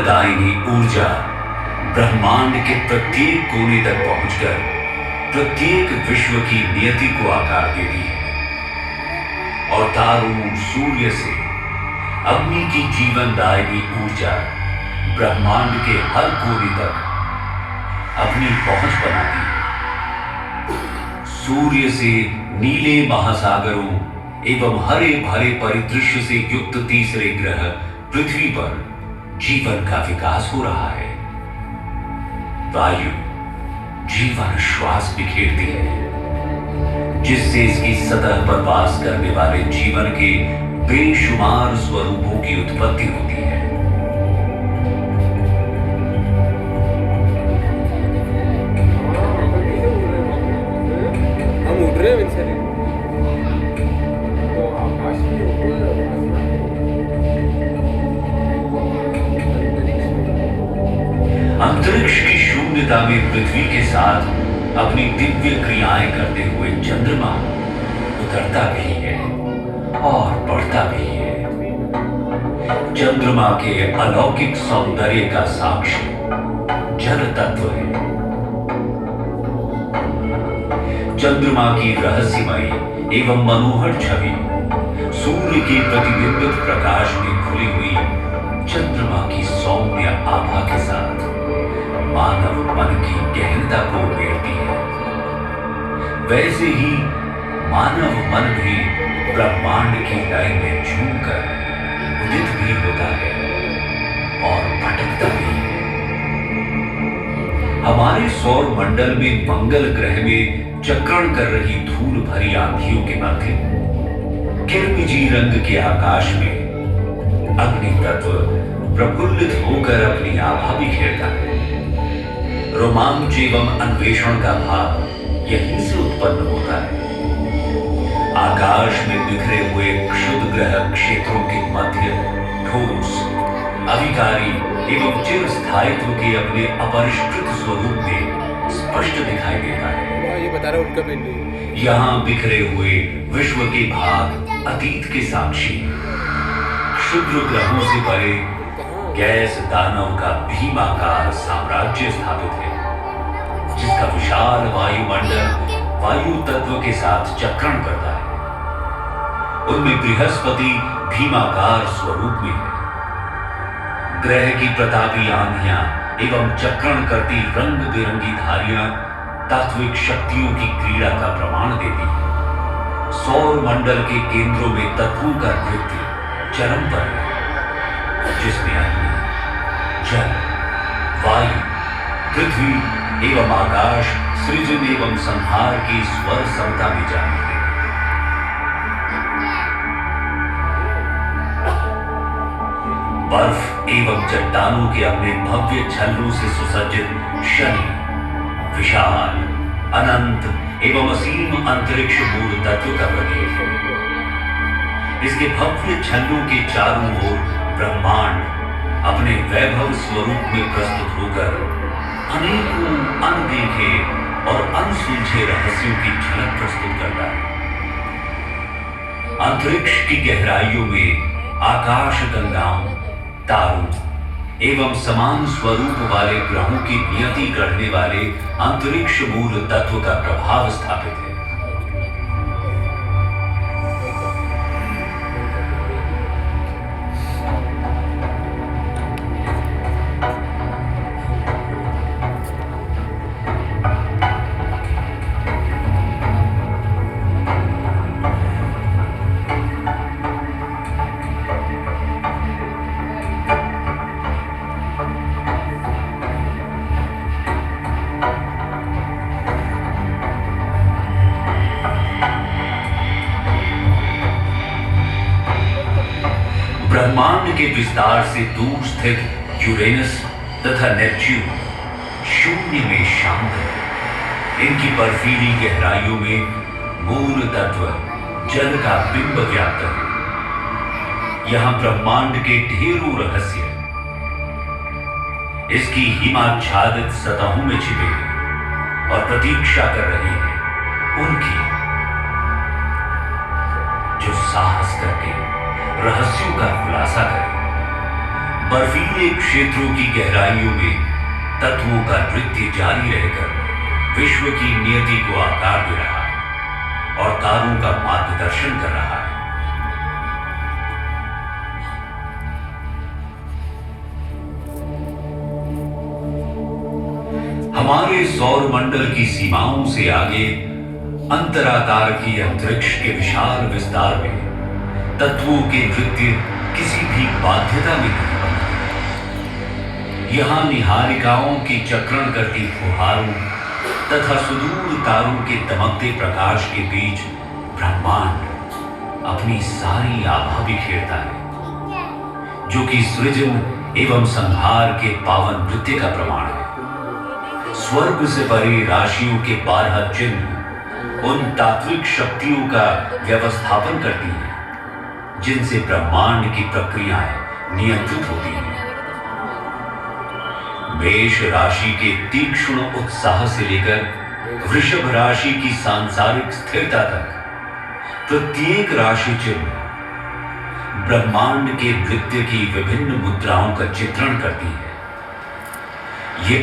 दायिनी ऊर्जा ब्रह्मांड के प्रत्येक कोने तक पहुंचकर प्रत्येक विश्व की नियति को आकार देती है और तारों सूर्य से अग्नि की जीवनदायिनी ऊर्जा ब्रह्मांड के हर कोने तक अपनी पहुंच बनाती है। सूर्य से नीले महासागरों एवं हरे भरे परिदृश्य से युक्त तीसरे ग्रह पृथ्वी पर जीवन का विकास हो रहा है। वायु जीवन श्वास बिखेरती है जिससे इसकी सतह पर वास करने वाले जीवन के बेशुमार स्वरूपों की उत्पत्ति होती है। हम उड़ रहे हैं अंतरिक्ष की शून्यता में पृथ्वी के साथ अपनी दिव्य क्रियाएं करते हुए चंद्रमा उतरता भी है और बढ़ता भी है। चंद्रमा के अलौकिक सौंदर्य का साक्ष्य जल तत्व है। चंद्रमा की रहस्यमयी एवं मनोहर छवि सूर्य के प्रतिबिंबित प्रकाश में खुली हुई चंद्रमा की सौम्य आभा के साथ मानव मन की गहनता को उड़ेलती है। वैसे ही मानव मन भी ब्रह्मांड की लय में झूमकर उदित भी होता है और भटकता भी है। हमारे सौर मंडल में मंगल ग्रह में चक्रण कर रही धूल भरी आंधियों के मध्य किरमिजी रंग के आकाश में अग्नि तत्व प्रफुल्लित होकर अपनी आभा बिखेरता है। रोमांच एवं अन्वेषण का भाव यहीं से उत्पन्न होता है। आकाश में बिखरे हुए क्षुद्र ग्रह क्षेत्रों के मध्य ठोस अविकारी एवं चिर स्थायित्व के अपने अपरिष्कृत स्वरूप में स्पष्ट दिखाई देता है। ये बता रहा उनका पिंड यहाँ बिखरे हुए विश्व के भाग अतीत के साक्षी क्षुद्र ग्रहों से परे गैस दानव का भीमाकार साम्राज्य स्थापित है जिसका विशाल वायुमंडल वायु तत्व के साथ चक्रण करता है। उनमें बृहस्पति भीमाकार स्वरूप में है। ग्रह की प्रतापी आंधियां एवं चक्रण करती रंग बिरंगी धारियां तात्विक शक्तियों की क्रीड़ा का प्रमाण देती है। सौर मंडल के केंद्रों में तत्वों का नृत्य चरम पर है जिसमें अग्नि जल वायु पृथ्वी एवं आकाश सृजन एवं संहार की स्वर समता में जाते हैं। बर्फ एवं चट्टानों के अपने भव्य छल्लों से सुसज्जित शनि विशाल अनंत एवं असीम अंतरिक्ष मूल तत्व का प्रतीक है। इसके भव्य छल्लों के चारों ओर ब्रह्मांड अपने वैभव स्वरूप में प्रस्तुत होकर अनेकों अनदेखे और अनसुलझे रहस्यों की झलक प्रस्तुत करता है। अंतरिक्ष की गहराइयों में आकाश गंगाओं तारों एवं समान स्वरूप वाले ग्रहों की नियति गढ़ने वाले अंतरिक्ष मूल तत्व का प्रभाव स्थापित है। ब्रह्मांड के विस्तार से दूर स्थित यूरेनस तथा नेपच्यून शून्य में शांत है। इनकी बर्फीली गहराइयों में मूल तत्व जल का बिंब व्याप्त है। यहां ब्रह्मांड के ढेरों रहस्य इसकी हिमाच्छादित सतहों में छिपे हैं और प्रतीक्षा कर रहे हैं उनकी जो साहस करके रहस्यों का खुलासा करें। बर्फीले क्षेत्रों की गहराइयों में तत्वों का नृत्य जारी रहकर विश्व की नियति को आकार दे रहा है और तारों का मार्गदर्शन कर रहा है। हमारे सौर मंडल की सीमाओं से आगे अंतराकार की अंतरिक्ष के विशाल विस्तार में तत्वों के नृत्य किसी भी बाध्यता में नहीं बनते। यहां निहारिकाओं की चक्रण करती फुहारों तथा सुदूर तारों के दमकते प्रकाश के बीच ब्रह्मांड अपनी सारी आभा बिखेरता है, जो कि सृजन एवं संहार के पावन नृत्य का प्रमाण है। स्वर्ग से परे राशियों के 12 चिन्ह उन तात्विक शक्तियों का व्यवस्थापन करती हैं जिनसे ब्रह्मांड की प्रक्रियाएं नियंत्रित होती हैं। मेष राशि के तीक्ष्ण उत्साह से लेकर वृषभ राशि की सांसारिक स्थिरता तक प्रत्येक राशि चिन्ह ब्रह्मांड के नृत्य की विभिन्न मुद्राओं का चित्रण करती है। ये